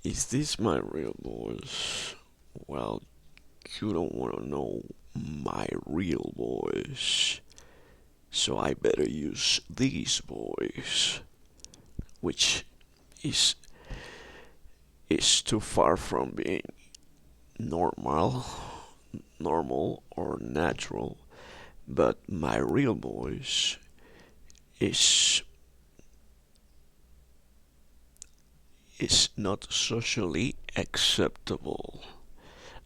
Is this my real voice? Well, you don't want to know my real voice, so I better use this voice, which is is too far from being normal, normal or natural. But my real voice is is not socially acceptable.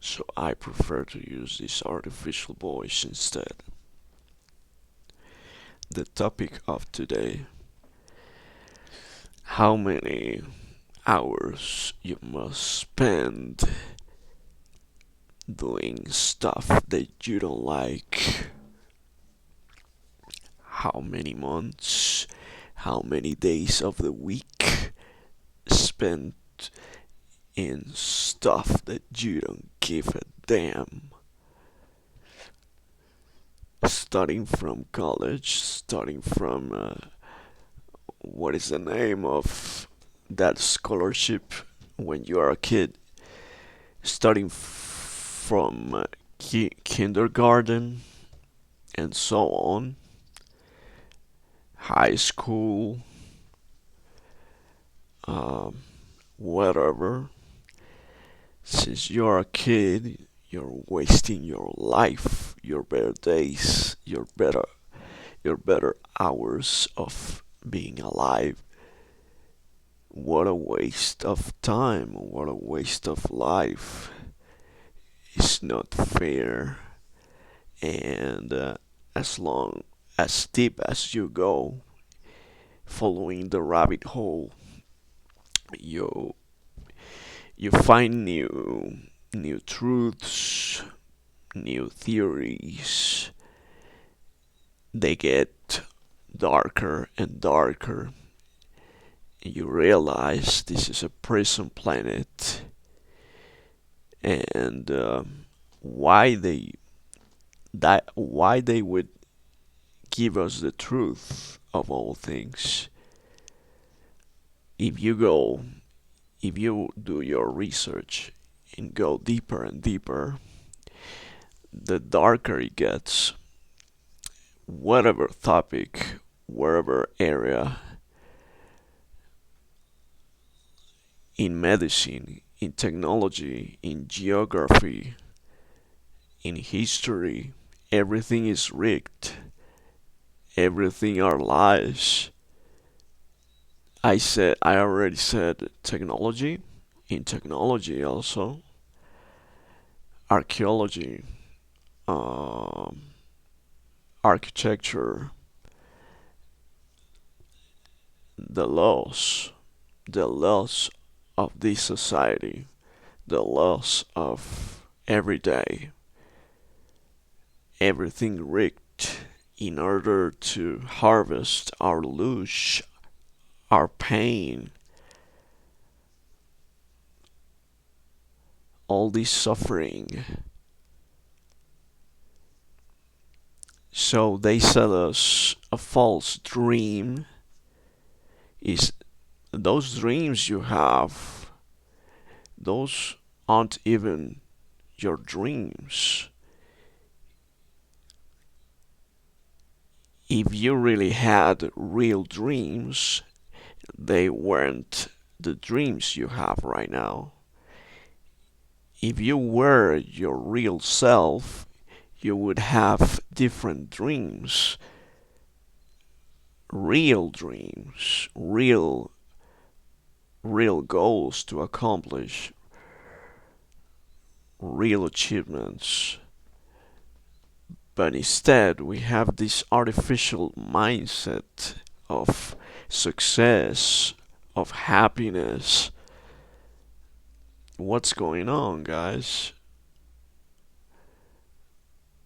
So I prefer to use this artificial voice instead. The topic of today: how many hours you must spend doing stuff that you don't like. How many months, how many days of the week spent in stuff that you don't give a damn. Starting from college, starting from what is the name of that scholarship when you are a kid? Starting from kindergarten and so on, high school, um, whatever. Since you're a kid, you're wasting your life, your better days, your better hours of being alive. What a waste of time, what a waste of life. It's not fair. And as long as deep as you go, following the rabbit hole, you you find new truths, new theories. They get darker and darker. You realize this is a prison planet, and why they why they would give us the truth of all things. If you go, if you do your research and go deeper and deeper, the darker it gets. Whatever topic, wherever area, in medicine, in technology, in geography, in history, everything is rigged. Everything are lies. I already said technology. In technology also, archaeology, um, architecture, the laws, the laws of this society, the laws of every day, everything rigged in order to harvest our lush, our pain, all this suffering. So they sell us a false dream. Is those dreams you have, those aren't even your dreams. If you really had real dreams, they weren't the dreams you have right now. If you were your real self, you would have different dreams, real dreams, real goals to accomplish, real achievements. But instead, we have this artificial mindset of success, of happiness. What's going on, guys?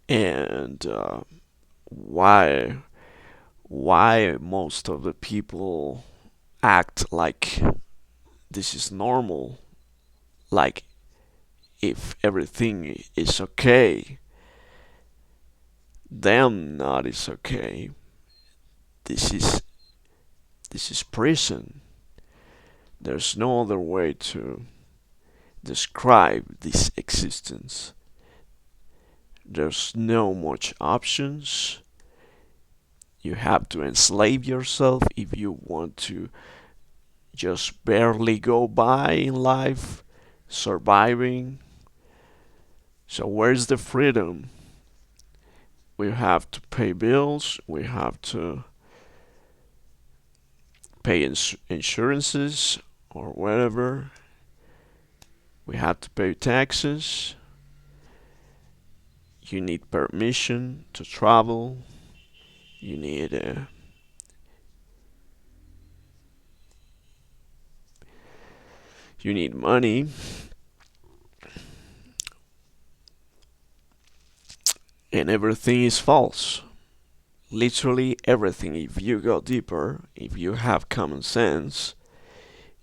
And why why most of the people act like this is normal, like if everything is okay, them not is okay. This is this is prison. There's no other way to describe this existence. There's no much options. You have to enslave yourself if you want to just barely go by in life, surviving. So, where's the freedom? We have to pay bills, we have to pay insurances or whatever, we have to pay taxes, you need permission to travel, you need you need money, and everything is false. Literally everything. If you go deeper, if you have common sense,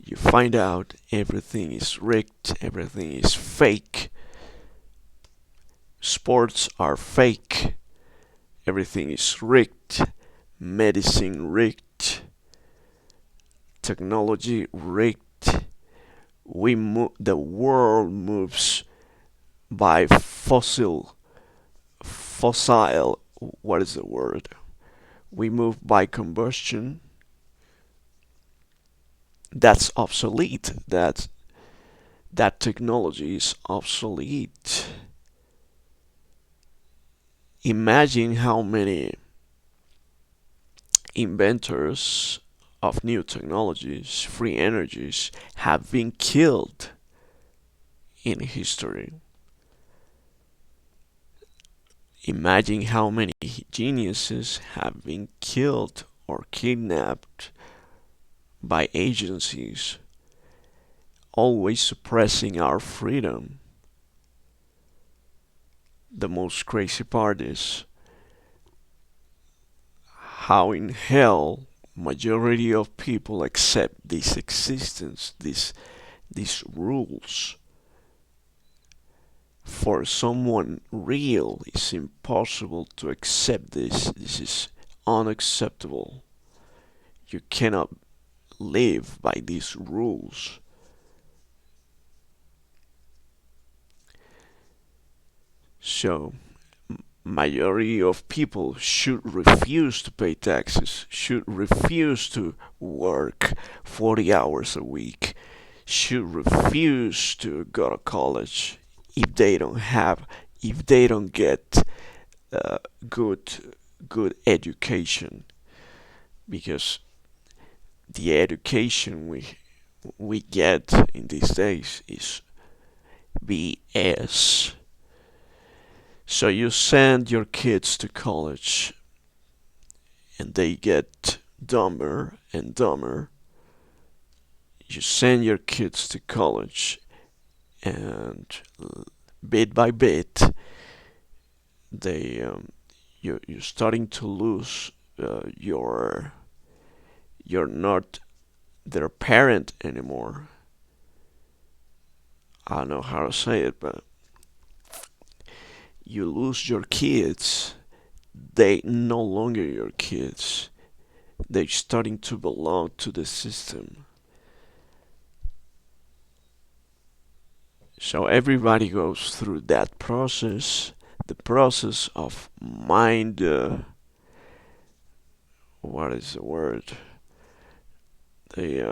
you find out everything is rigged, everything is fake. Sports are fake, everything is rigged, medicine rigged, technology rigged. The world moves by fossil. What is the word? We move by combustion. That's obsolete. That technology is obsolete. Imagine how many inventors of new technologies, free energies, have been killed in history. Imagine how many geniuses have been killed or kidnapped by agencies, always suppressing our freedom. The most crazy part is how in hell majority of people accept this existence, these rules. For someone real, it's impossible to accept this. This is unacceptable. You cannot live by these rules. So, majority of people should refuse to pay taxes, should refuse to work 40 hours a week, should refuse to go to college if they don't have, if they don't get uh, good good education, because the education we get in these days is BS. So you send your kids to college and they get dumber and dumber. You send your kids to college and bit by bit they you're starting to lose you're not their parent anymore. I don't know how to say it, but you lose your kids. They no longer your kids. They're starting to belong to the system. So everybody goes through that process, the process of mind. What is the word? They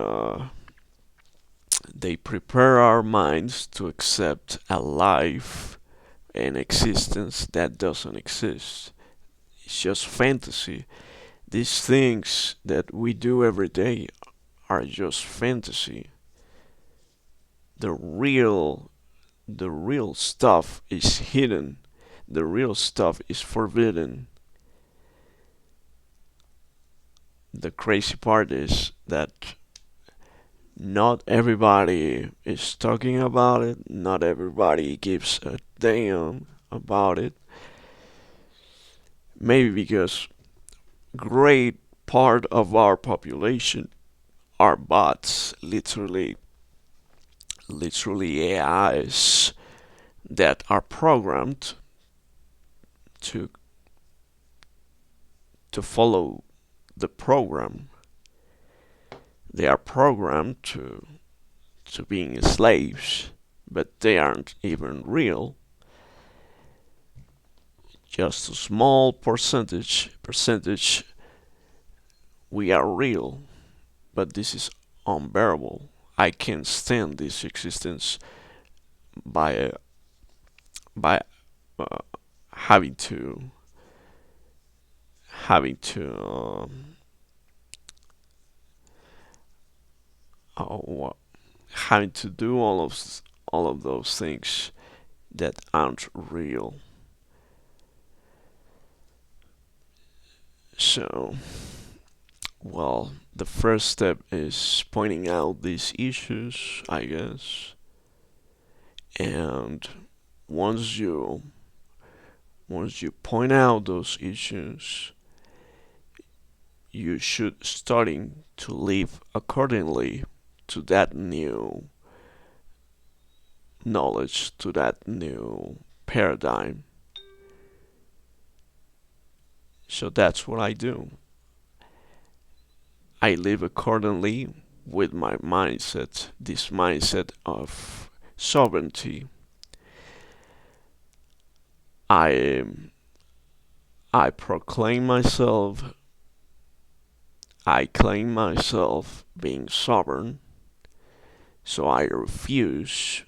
they prepare our minds to accept a life and existence that doesn't exist. It's just fantasy. These things that we do every day are just fantasy. The real the real stuff is hidden. The real stuff is forbidden. The crazy part is that not everybody is talking about it, not everybody gives a damn about it. Maybe because great part of our population are bots, literally AIs that are programmed to follow the program. They are programmed to being slaves. but they aren't even real. Just a small percentage we are real, but this is unbearable. I can't stand this existence by by uh, having to having to uh, having to do all of those things that aren't real. So, well, the first step is pointing out these issues, I guess. And once you once you point out those issues, you should starting to live accordingly to that new knowledge, to that new paradigm. So that's what I do. I live accordingly with my mindset, this mindset of sovereignty. I I proclaim myself, I claim myself being sovereign, so I refuse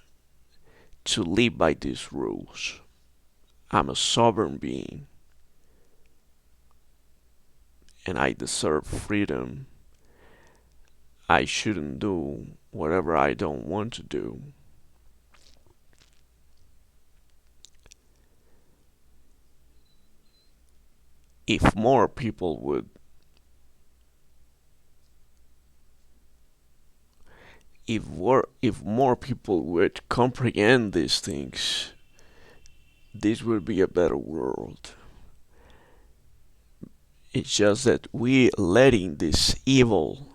to live by these rules. I'm a sovereign being and I deserve freedom. I shouldn't do whatever I don't want to do. If more people would if more people would comprehend these things, this would be a better world. It's just that we letting this evil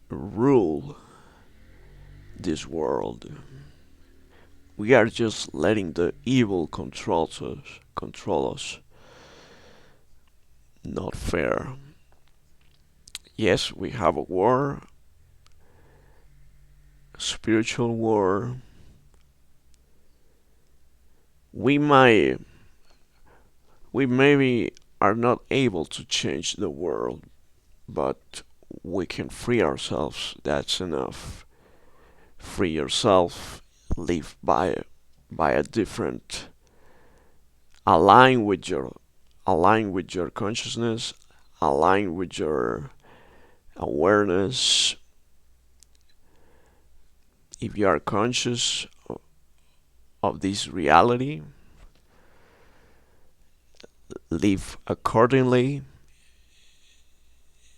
rule this world. We are just letting the evil control us. Not fair. Yes, we have a war, a spiritual war. We might we maybe are not able to change the world, but we can free ourselves. That's enough. Free yourself, live by a different align with your consciousness, align with your awareness. If you are conscious of this reality, live accordingly,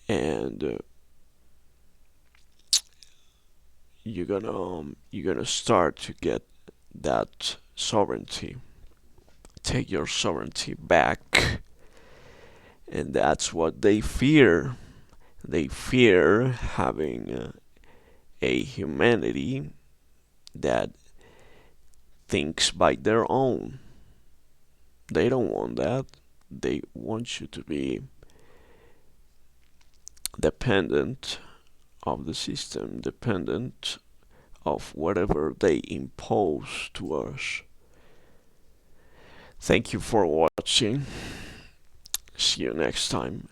and you're gonna start to get that sovereignty. Take your sovereignty back, and that's what they fear. They fear having a humanity that thinks by their own. They don't want that. They want you to be dependent of the system, dependent of whatever they impose to us. Thank you for watching. See you next time.